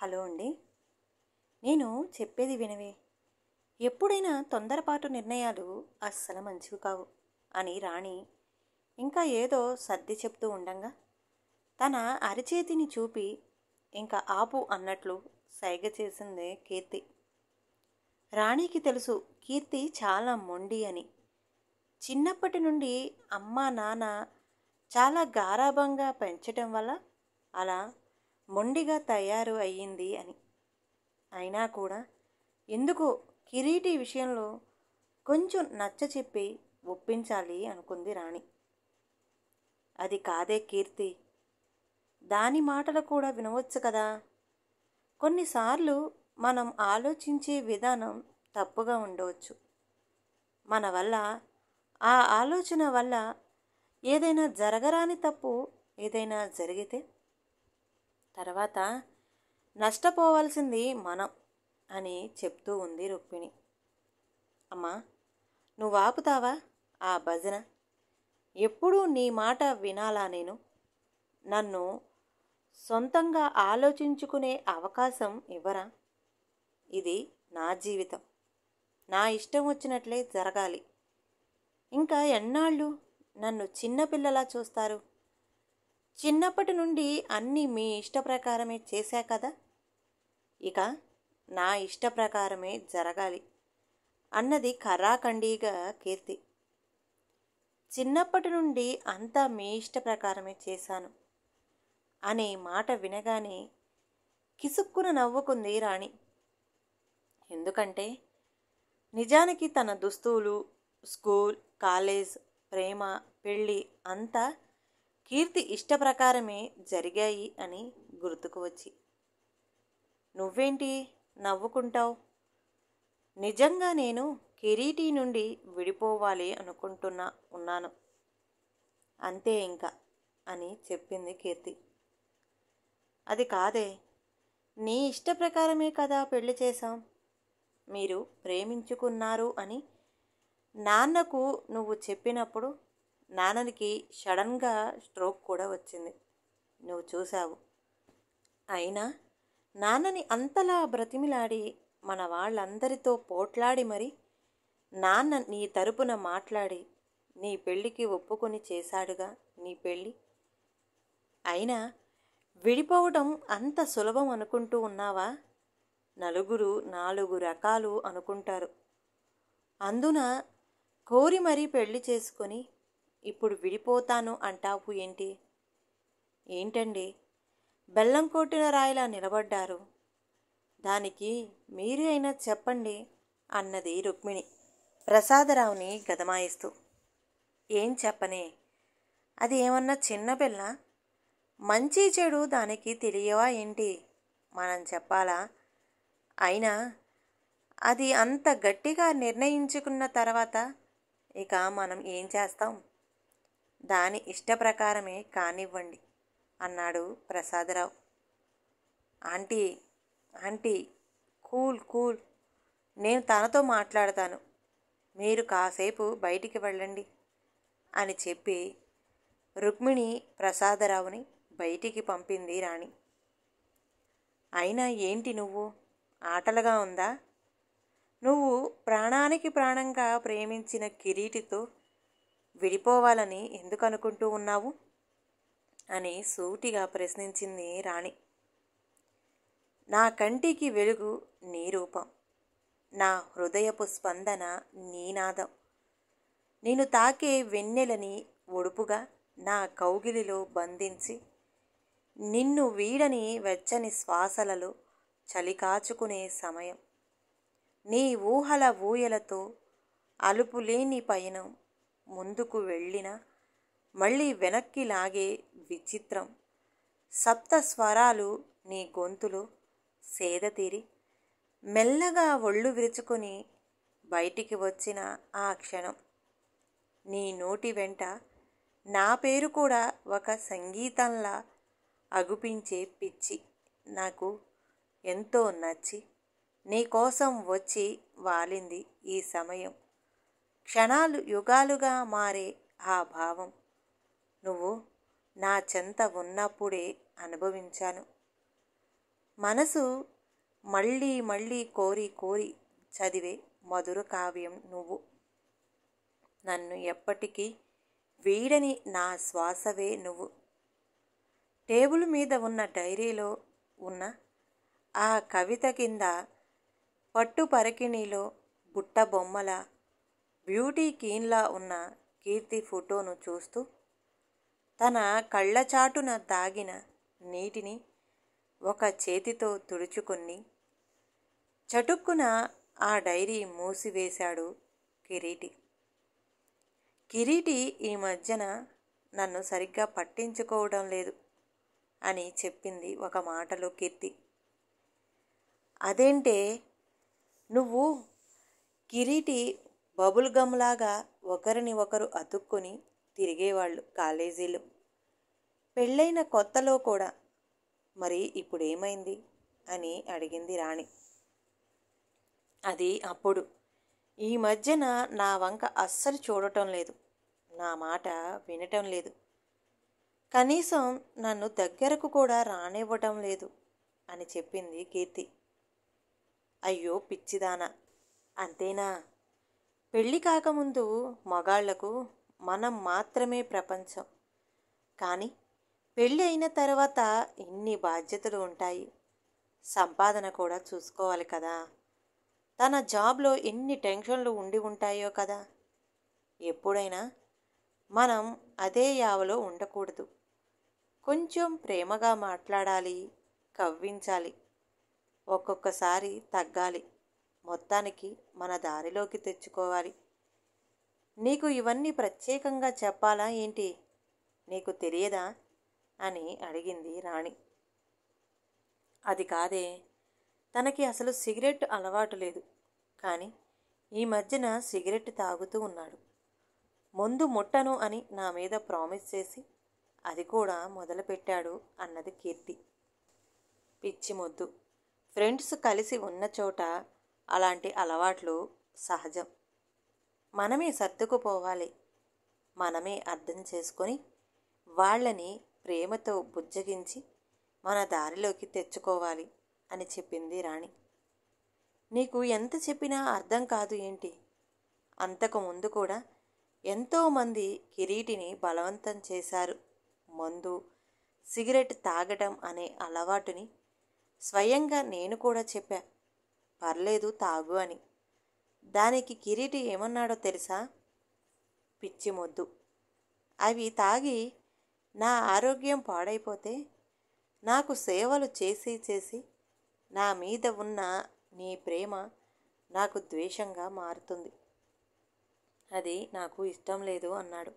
Hello అండి. నేను చెప్పేది వినవే. ఎప్పుడైనా తొందరపాటు నిర్ణయాలు అస్సలు మంచివి కావు అని రాణి ఇంకా ఏదో సర్ది చెప్తూ ఉండంగా తన అరచేతిని చూపి ఇంకా ఆపు అన్నట్లు సైగ చేసింది కీర్తి. రాణికి తెలుసు కీర్తి చాలా మొండి అని. చిన్నప్పటి నుండి అమ్మ నాన్న చాలా గారాబంగా పెంచటం వల్ల అలా మొండిగా తయారు అయ్యింది అని. అయినా కూడా ఎందుకో కిరీటి విషయంలో కొంచెం నచ్చచెప్పి ఒప్పించాలి అనుకుంది రాణి. అది కాదే కీర్తి, దాని మాటలు కూడా వినవచ్చు కదా. కొన్నిసార్లు మనం ఆలోచించే విధానం తప్పుగా ఉండవచ్చు. మన వల్ల ఆ ఆలోచన వల్ల ఏదైనా జరగరాని తప్పు ఏదైనా జరిగితే తర్వాత నష్టపోవాల్సింది మనం అని చెప్తూ ఉంది రుక్మిణి. అమ్మా, నువ్వు ఆపుతావా ఆ భజన? ఎప్పుడూ నీ మాట వినాలా నేను? నన్ను సొంతంగా ఆలోచించుకునే అవకాశం ఇవ్వరా? ఇది నా జీవితం, నా ఇష్టం వచ్చినట్లే జరగాలి. ఇంకా ఎన్నాళ్ళు నన్ను చిన్నపిల్లలా చూస్తారు? చిన్నప్పటి నుండి అన్నీ మీ ఇష్ట ప్రకారమే చేశా కదా, ఇక నా ఇష్ట ప్రకారమే జరగాలి అన్నది ఖరాఖండిగా కీర్తి. చిన్నప్పటి నుండి అంతా మీ ఇష్ట ప్రకారమే చేశాను అనే మాట వినగానే కిసుక్కున నవ్వుకుంది రాణి. ఎందుకంటే నిజానికి తన దుస్తులు, స్కూల్, కాలేజ్, ప్రేమ, పెళ్ళి అంతా కీర్తి ఇష్ట ప్రకారమే జరిగాయి అని గుర్తుకు వచ్చి. నువ్వేంటి నవ్వుకుంటావు? నిజంగా నేను కిరీటి నుండి విడిపోవాలి ఉన్నాను అంతే ఇంకా అని చెప్పింది కీర్తి. అది కాదే, నీ ఇష్ట ప్రకారమే కదా పెళ్లి చేశాం. మీరు ప్రేమించుకున్నారు అని నాన్నకు నువ్వు చెప్పినప్పుడు నాన్నకి సడన్గా స్ట్రోక్ కూడా వచ్చింది, నువ్వు చూశావు. అయినా నాన్నని అంతలా బ్రతిమిలాడి మన వాళ్ళందరితో పోట్లాడి మరి నాన్న నీ తరపున మాట్లాడి నీ పెళ్ళికి ఒప్పుకొని చేశాడుగా నీ పెళ్ళి. అయినా విడిపోవడం అంత సులభం అనుకుంటూ ఉన్నావా? నలుగురు నాలుగు రకాలు అనుకుంటారు. అందున కోరి మరీ పెళ్లి చేసుకొని ఇప్పుడు విడిపోతాను అంటావు ఏంటి? ఏంటండి బెల్లం కొట్టిన రాయిలా నిలబడ్డారు? దానికి మీరు అయినా చెప్పండి అన్నది రుక్మిణి ప్రసాదరావుని గదమాయిస్తూ. ఏం చెప్పనే, అది ఏమన్నా చిన్నపిల్ల? మంచి చెడు దానికి తెలియవా ఏంటి? మనం చెప్పాలా? అయినా అది అంత గట్టిగా నిర్ణయించుకున్న తర్వాత ఇక మనం ఏం చేస్తాం? దాని ఇష్ట ప్రకారమే కానివ్వండి అన్నాడు Prasadarao. Aunty aunty cool cool, నేను తనతో మాట్లాడతాను, మీరు కాసేపు బయటికి వెళ్ళండి అని చెప్పి రుక్మిణి ప్రసాదరావుని బయటికి పంపింది రాణి. అయినా ఏంటి నువ్వు, ఆటలుగా ఉందా? నువ్వు ప్రాణానికి ప్రాణంగా ప్రేమించిన కిరీటితో విడిపోవాలని ఎందుకు అనుకుంటూ ఉన్నావు అని సూటిగా ప్రశ్నించింది రాణి. నా కంటికి వెలుగు నీ రూపం, నా హృదయపు స్పందన నీ నాదం. నేను తాకే వెన్నెలని ఒడుపుగా నా కౌగిలిలో బంధించి నిన్ను వీడని వెచ్చని శ్వాసలలో చలి కాచుకునే సమయం. నీ ఊహల ఊయలతో అలుపులేని పయనం, ముందుకు వెళ్ళిన మళ్ళీ వెనక్కి లాగే విచిత్రం. సప్త స్వరాలు నీ గొంతులో సేదతీరి మెల్లగా ఒళ్ళు విరుచుకొని బయటికి వచ్చిన ఆ క్షణం. నీ నోటి వెంట నా పేరు కూడా ఒక సంగీతంలా అగుపించే పిచ్చి నాకు ఎంతో నచ్చి నీకోసం వచ్చి వాలింది ఈ సమయం. క్షణాలు యుగాలుగా మారే ఆ భావం నువ్వు నా చెంత ఉన్నప్పుడే అనుభవించాను. మనసు మళ్ళీ మళ్ళీ కోరి కోరి చదివే మధుర కావ్యం నువ్వు. నన్ను ఎప్పటికీ వీడని నా శ్వాసవే నువ్వు. టేబుల్ మీద ఉన్న డైరీలో ఉన్న ఆ కవిత కింద పట్టు పరికిణీలో బుట్ట బొమ్మల బ్యూటీ క్వీన్లా ఉన్న కీర్తి ఫోటోను చూస్తూ తన కళ్ళచాటున దాగిన నీటిని ఒక చేతితో తుడుచుకొని చటుక్కున ఆ డైరీ మూసివేశాడు కిరీటి. కిరీటి ఈ మధ్యన నన్ను సరిగ్గా పట్టించుకోవడం లేదు అని చెప్పింది ఒక మాటలో కీర్తి. అదేంటే, నువ్వు కిరీటి బబుల్ గమ్లాగా ఒకరిని ఒకరు అతుక్కొని తిరిగేవాళ్ళు కాలేజీలో, పెళ్ళైన కొత్తలో కూడా. మరి ఇప్పుడేమైంది అని అడిగింది రాణి. అది అప్పుడు. ఈ మధ్యన నా వంక అస్సలు చూడటం లేదు, నా మాట వినటం లేదు, కనీసం నన్ను దగ్గరకు కూడా రానివ్వటం లేదు అని చెప్పింది కీర్తి. అయ్యో పిచ్చిదానా, అంతేనా? పెళ్ళి కాకముందు మగాళ్లకు మనం మాత్రమే ప్రపంచం. కానీ పెళ్ళి అయిన తర్వాత ఇన్ని బాధ్యతలు ఉంటాయి, సంపాదన కూడా చూసుకోవాలి కదా, తన జాబ్లో ఎన్ని టెన్షన్లు ఉండి ఉంటాయో కదా. ఎప్పుడైనా మనం అదే యావలో ఉండకూడదు. కొంచెం ప్రేమగా మాట్లాడాలి, కవ్వించాలి, ఒక్కొక్కసారి తగ్గాలి, మొత్తానికి మన దారిలోకి తెచ్చుకోవాలి. నీకు ఇవన్నీ ప్రత్యేకంగా చెప్పాలా ఏంటి? నీకు తెలియదా అని అడిగింది రాణి. అది కాదే, తనకి అసలు సిగరెట్ అలవాటు లేదు, కానీ ఈ మధ్యన సిగరెట్ తాగుతూ ఉన్నాడు. ముందు ముట్టను అని నా మీద ప్రామిస్ చేసి అది కూడా మొదలుపెట్టాడు అన్నది కీర్తి. పిచ్చి మొద్దు, ఫ్రెండ్స్ కలిసి ఉన్న చోట అలాంటి అలవాట్లు సహజం. మనమే సర్దుకుపోవాలి, మనమే అర్థం చేసుకొని వాళ్ళని ప్రేమతో బుజ్జగించి మన దారిలోకి తెచ్చుకోవాలి అని చెప్పింది రాణి. నీకు ఎంత చెప్పినా అర్థం కాదు ఏంటి? అంతకుముందు కూడా ఎంతోమంది కిరీటిని బలవంతం చేశారు మందు, సిగరెట్ తాగటం అనే అలవాటుని. స్వయంగా నేను కూడా చెప్పా, పర్లేదు తాగు అని. దానికి కిరీటి ఏమన్నాడో తెలుసా? పిచ్చి మొద్దు, అవి తాగి నా ఆరోగ్యం పాడైపోతే నాకు సేవలు చేసి చేసి నా మీద ఉన్న నీ ప్రేమ నాకు ద్వేషంగా మారుతుంది, అది నాకు ఇష్టం లేదు అన్నాడు.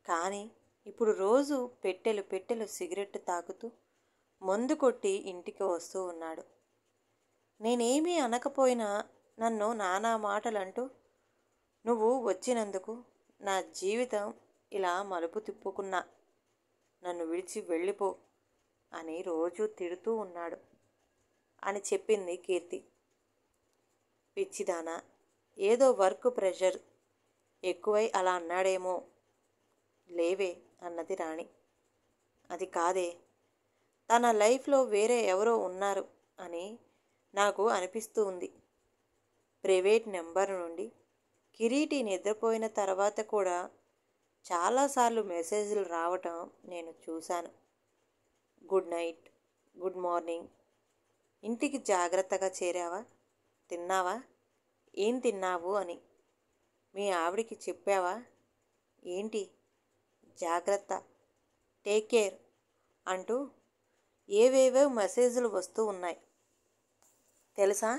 కానీ ఇప్పుడు రోజు పెట్టెలు పెట్టెలు సిగరెట్ తాగుతూ మందు కొట్టి ఇంటికి వస్తూ ఉన్నాడు. నేనేమీ అనకపోయినా నన్ను నానా మాటలంటూ, నువ్వు వచ్చినందుకు నా జీవితం ఇలా మలుపు తిప్పుకున్నా, నన్ను విడిచి వెళ్ళిపో అని రోజూ తిడుతూ ఉన్నాడు అని చెప్పింది కీర్తి. పిచ్చిదానా, ఏదో వర్క్ ప్రెషర్ ఎక్కువై అలా అన్నాడేమో. లేవే అన్నది రాణి. అది కాదే, తన లైఫ్లో వేరే ఎవరో ఉన్నారు అని నాకు అనిపిస్తూ ఉంది. ప్రైవేట్ నెంబర్ నుండి కిరీటి నిద్రపోయిన తర్వాత కూడా చాలాసార్లు మెసేజ్లు రావటం నేను చూశాను. గుడ్ నైట్, గుడ్ మార్నింగ్, ఇంటికి జాగ్రత్తగా చేరావా, తిన్నావా, ఏం తిన్నావు అని. మీ ఆవిడికి చెప్పావా ఏంటి? జాగ్రత్త, టేక్ కేర్ అంటూ ఏవేవో మెసేజ్లు వస్తూ ఉన్నాయి తెలుసా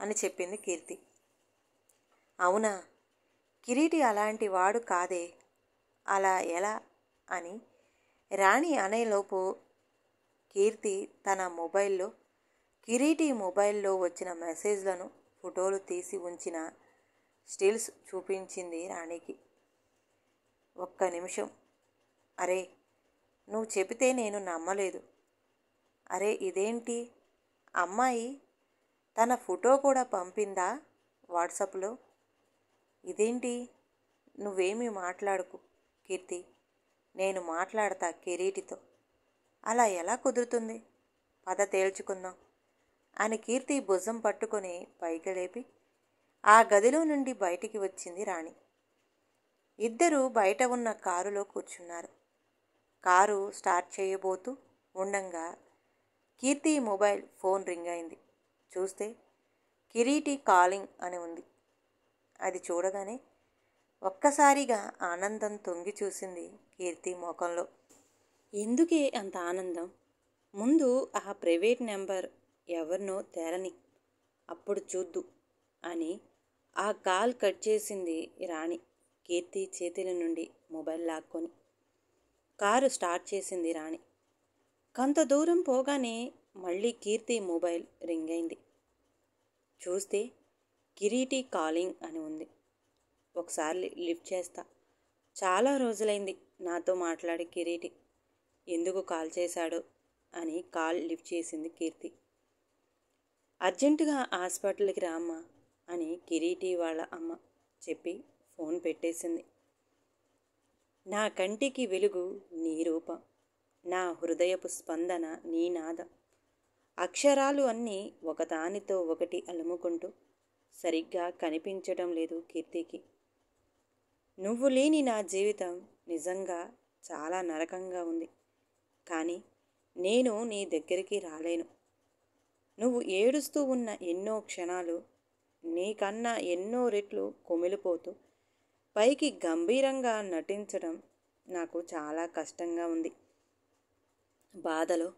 అని చెప్పింది కీర్తి. అవునా? కిరీటి అలాంటి వాడు కాదే, అలా ఎలా అని రాణి అనేలోపు కీర్తి తన మొబైల్లో కిరీటి మొబైల్లో వచ్చిన మెసేజ్లను ఫోటోలు తీసి ఉంచిన స్టిల్స్ చూపించింది రాణికి. ఒక్క నిమిషం, అరే నువ్వు చెబితే నేను నమ్మలేదు. అరే ఇదేంటి, అమ్మాయి తన ఫోటో కూడా పంపిందా వాట్సాప్లో? ఇదేంటి? నువ్వేమీ మాట్లాడకు కీర్తి, నేను మాట్లాడతా కిరీటితో. అలా ఎలా కుదురుతుంది? పద తేల్చుకుందాం అని కీర్తి భుజం పట్టుకొని పైకి లేపి ఆ గదిలో నుండి బయటికి వచ్చింది రాణి. ఇద్దరూ బయట ఉన్న కారులో కూర్చున్నారు. కారు స్టార్ట్ చేయబోతూ ఉండంగా కీర్తి మొబైల్ ఫోన్ రింగ్ అయింది. చూస్తే కిరీటి కాలింగ్ అని ఉంది. అది చూడగానే ఒక్కసారిగా ఆనందం తొంగి చూసింది కీర్తి ముఖంలో. ఎందుకే అంత ఆనందం? ముందు ఆ ప్రైవేట్ నెంబర్ ఎవరినో తేలని, అప్పుడు చూద్దు అని ఆ కాల్ కట్ చేసింది రాణి కీర్తి చేతుల నుండి మొబైల్ లాక్కొని. కారు స్టార్ట్ చేసింది రాణి. కొంత దూరం పోగానే మళ్ళీ కీర్తి మొబైల్ రింగ్ అయింది. చూస్తే కిరీటి కాలింగ్ అని ఉంది. ఒకసారి లిఫ్ట్ చేస్తా. చాలా రోజులైంది నాతో మాట్లాడి కిరీటి. ఎందుకు కాల్ చేశాడో అని కాల్ లిఫ్ట్ చేసింది కీర్తి. అర్జెంటుగా హాస్పిటల్కి రామ్మా అని కిరీటి వాళ్ళ అమ్మ చెప్పి ఫోన్ పెట్టేసింది. నా కంటికి వెలుగు నీ రూపం, నా హృదయపు స్పందన నీ నాదం. అక్షరాలు అన్నీ ఒకదానితో ఒకటి అలుముకుంటూ సరిగ్గా కనిపించడం లేదు కీర్తికి. నువ్వు లేని నా జీవితం నిజంగా చాలా నరకంగా ఉంది. కానీ నేను నీ దగ్గరికి రాలేను. నువ్వు ఏడుస్తూ ఉన్న ఎన్నో క్షణాలు నీకన్నా ఎన్నో రెట్లు కుమిలిపోతూ పైకి గంభీరంగా నటించడం నాకు చాలా కష్టంగా ఉంది. బాధలో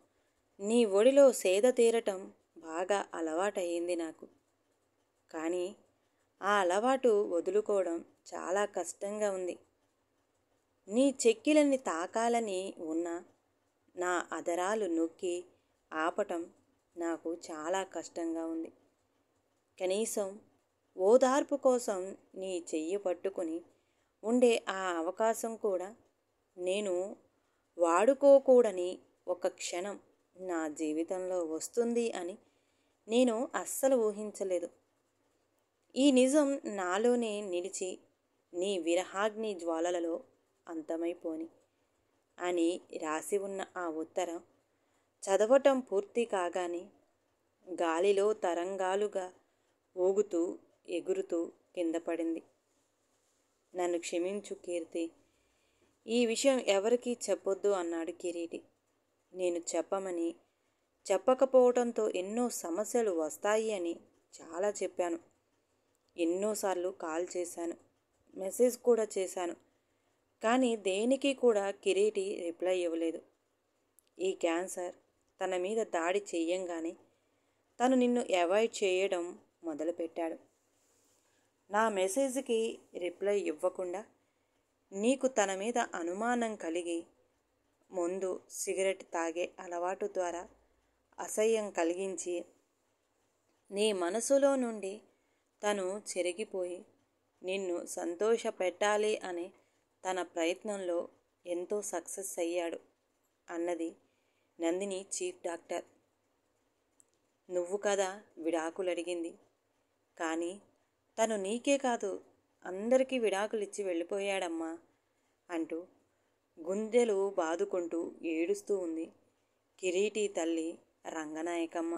నీ ఒడిలో సేద తీరటం బాగా అలవాటయ్యింది నాకు. కానీ ఆ అలవాటు వదులుకోవడం చాలా కష్టంగా ఉంది. నీ చెక్కిలని తాకాలని ఉన్న నా అదరాలు నొక్కి ఆపటం నాకు చాలా కష్టంగా ఉంది. కనీసం ఓదార్పు కోసం నీ చెయ్యి పట్టుకొని ఉండే ఆ అవకాశం కూడా నేను వాడుకోకూడని ఒక క్షణం నా జీవితంలో వస్తుంది అని నేను అస్సలు ఊహించలేదు. ఈ నిజం నాలోనే నిలిచి నీ విరహాగ్ని జ్వాలలలో అంతమైపోని అని రాసి ఉన్న ఆ ఉత్తరం చదవటం పూర్తి కాగానే గాలిలో తరంగాలుగా ఊగుతూ ఎగురుతూ కింద పడింది. నన్ను క్షమించు కీర్తి, ఈ విషయం ఎవరికీ చెప్పొద్దు అన్నాడు కిరీటి. నేను చెప్పమని, చెప్పకపోవడంతో ఎన్నో సమస్యలు వస్తాయి అని చాలా చెప్పాను. ఎన్నోసార్లు కాల్ చేశాను, మెసేజ్ కూడా చేశాను. కానీ దేనికి కూడా కిరీటి రిప్లై ఇవ్వలేదు. ఈ క్యాన్సర్ తన మీద దాడి చెయ్యంగానే తను నిన్ను అవాయిడ్ చేయడం మొదలుపెట్టాడు. నా మెసేజ్కి రిప్లై ఇవ్వకుండా నీకు తన మీద అనుమానం కలిగి ముందు సిగరెట్ తాగే అలవాటు ద్వారా అసహ్యం కలిగించి నీ మనసులో నుండి తను చెరిగిపోయి నిన్ను సంతోషపెట్టాలి అనే తన ప్రయత్నంలో ఎంతో సక్సెస్ అయ్యాడు అన్నది నందిని చీఫ్ డాక్టర్. నువ్వు కదా విడాకులు అడిగింది. కానీ తను నీకే కాదు అందరికీ విడాకులు ఇచ్చి వెళ్ళిపోయాడమ్మా అంటూ గుండెలు బాదుకుంటూ ఏడుస్తూ ఉంది కిరీటి తల్లి రంగనాయకమ్మ.